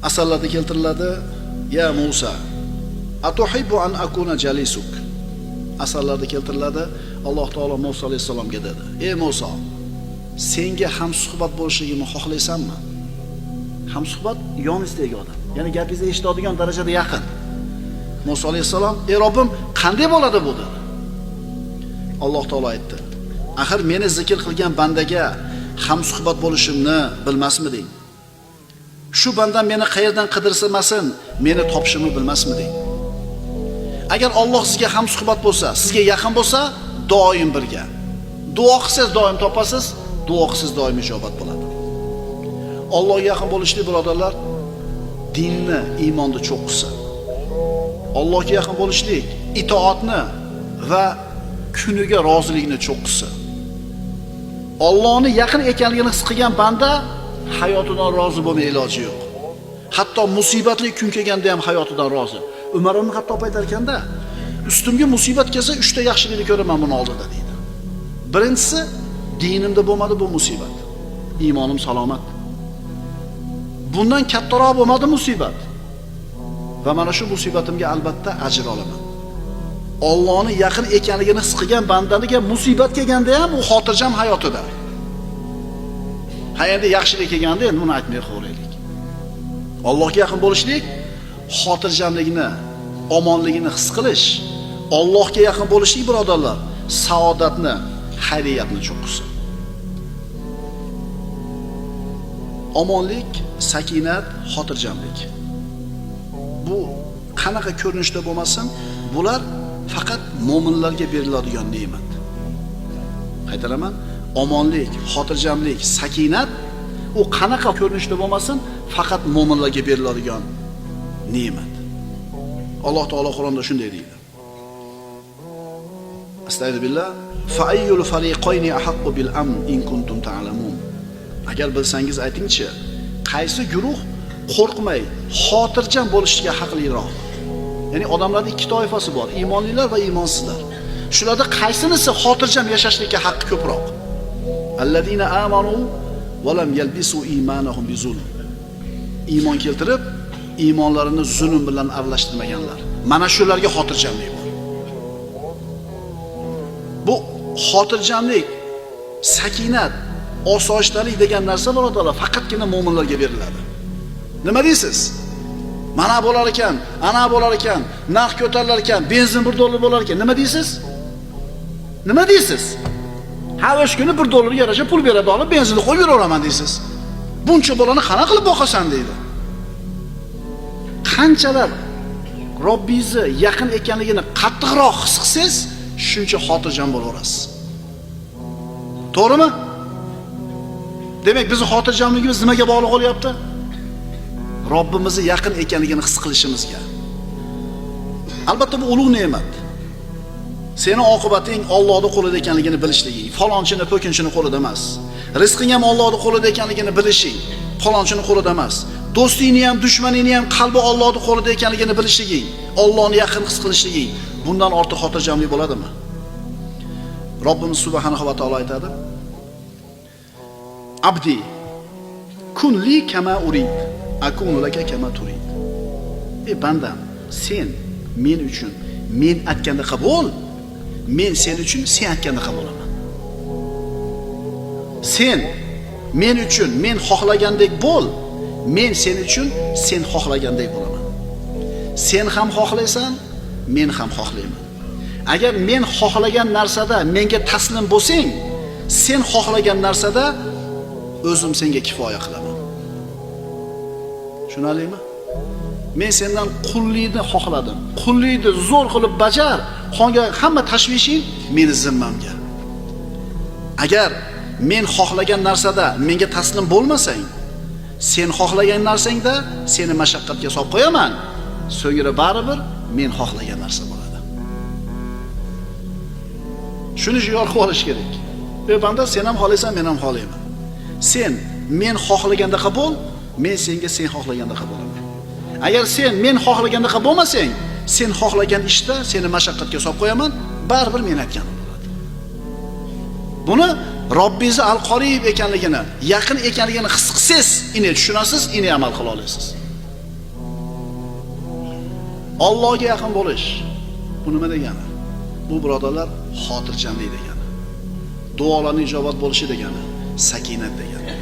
Asarlarda keltiriladi, ya Musa, atuhibbu an akuna jalisuk. Asarlarda keltiriladi, Alloh taolo Musa alayhisalomga dedi: "Ey Musa, senga ham suhbat bo'lishligimni xohlaysanmi?" Ham suhbat yonizdagi odam, ya'ni gapingizni eshitadigan darajada yaqin. Musa alayhisalom: "Ey Robbim, qanday bo'ladi bu?" dedi. Alloh taolo aytdi: "Axir meni zikr qilgan bandaga ham suhbat bo'lishimni bilmasmiding? Shu bandam meni qayerdan qidirsa-masin, meni topishimni bilmasmiding? Agar Alloh sizga ham suhbat bo'lsa, sizga yaqin bo'lsa, doim birga. Duo qilsangiz doim topasiz, duo qilsangiz doim ijobat bo'ladi." Allohga yaqin bo'lishlik, birodarlar, dinni, iymonni cho'qqisi. Allohga yaqin bo'lishlik, itoatni va kuniga rozilikni cho'qqisi. Allohni yaqin ekanligini his qilgan banda hayotidan rozi bo'lmay iloji yo'q. Hatto musibatli kun kelganda ham hayotidan rozi. Umar ibn Xattob aytar ekanda, ustimga musibat kelsa 3 ta yaxshilikni ko'raman buni oldida deydi. Birinchisi, dinimda bo'lmadi bu musibat. Iymonim salomat. Bundan kattaroq bo'lmadi musibat. Va mana shu musibatimga albatta ajr olaman. Allohni yaqin ekanligini his qilgan bandaniga musibat kelganda ham u xotirjam hayotida. Ha endi yaxshilik kelganda endi buni aytmay qo'yaylik. Allohga yaqin bo'lishlik, xotirjamlikni, omonligini his qilish, Allohga yaqin bo'lishlik, birodarlar, saodatni, xayriyatni cho'qqisi. Omonlik, sakinat, xotirjamlik. Bu qanaqa ko'rinishda bo'lmasin, bular faqat mo'minlarga beriladigan ne'mat. Qaytaraman, omonlik, xotirjamlik, sakinat u qanaqa ko'rinishda bo'lmasin, faqat mo'minlarga beriladigan ne'mat. Alloh taolo Qur'onda shunday deydi: Astagfirullah, fa ayyul fariqayni ahaqqu bil amn in kuntum ta'lamun. Agar bilsangiz aytingchi, qaysi guruh qo'rqmay, xotirjam bo'lishga haqliroq? Ya'ni odamlarda ikki toifasi bor, iymonlilar va iymonsizlar. Shularda qaysinisi xotirjam yashashlikka haqqi ko'proq? Allazina amanu va lam yalbisu imanahum bizulm. Iymon keltirib, iymonlarini zulm bilan aralashtirmaganlar. Mana shularga xotirjamlik bor. Bu xotirjamlik, sakinat, osoyishtalik degan narsa birodarlar faqatgina mo'minlarga beriladi. Nima deysiz? Mana bo'lar ekan, ana bo'lar ekan, narx ko'tarilar ekan, benzin $1 bo'lar ekan. Nima deysiz? Nima deysiz? Ha, o'sha kuni $1 yarasha pul beradi, olib benzinni qo'yib yuraveraman deysiz. Buncha bolani qana qilib boqasan deydi. Qanchalar Robbingizni yaqin ekanligini qattiqroq his qilsangiz, shuncha xotirjam bo'laverasiz. To'g'rimi? Demak, bizning xotirjamligimiz nimaga bog'liq bo'lyapti? Robbimizni yaqin ekanligini his qilishimizga. Albatta bu ulug' ne'mat. Seni oqibating Allohning qo'lida ekanligini bilishliging, falonchini, po'kinchini qo'lida emas. Rizqing ham Allohning qo'lida ekanligini bilishing, falonchini qo'lida emas. Do'stingni ham, dushmaningni ham qalbi Allohning qo'lida ekanligini bilishliging, Allohni yaqin his qilishliging, bundan ortiq xotirjamlik bo'ladimi? Robbimiz subhanahu va taolo aytadi: Abdi kun li kama urid, akunu laka kama turid. Ey bandam, sen men uchun men aytgandaqa bo'l, men sen uchun sen aytgandaqa bo'laman. Sen men uchun men xohlagandek bo'l, men sen uchun sen xohlagandek bo'laman. Sen ham xohlaysan, men ham xohlayman. Agar men xohlagan narsada menga taslim bo'lsang, sen xohlagan narsada o'zim senga kifoya qilaman. Tushunarlimi? Men sendan qullikni xohladim. Qullikni zo'r qilib bajar, qonga hamma tashvishing meni zimmamga. Agar men xohlagan narsada menga taslim bo'lmasang, sen xohlagan narsangda seni mashaqqatga solib qo'yaman. So'ngra baribir men xohlagan narsa bo'ladi. Shuni yo'l qilib olish kerak. Ey banda, sen ham xohlaysan, men ham xohlayman. Sen men xohlagandaqa bo'l, men senga sen xohlagandaqa bo'laman. Agar sen men xohlagandaqa bo'lmasang, sen xohlagan ishda seni mashaqqatga solib qo'yaman, baribir men aytganim bo'ladi. Buni Robbingiz al-Qorib ekanligini, yaqin ekanligini his qilsangiz, ini tushunasiz, ini amal qila olasiz. Allohga yaqin bo'lish. Bu nima degani? Bu birodarlar xotirjamlik degani. Duolarning ijobat bo'lishi degani, sakinat degani.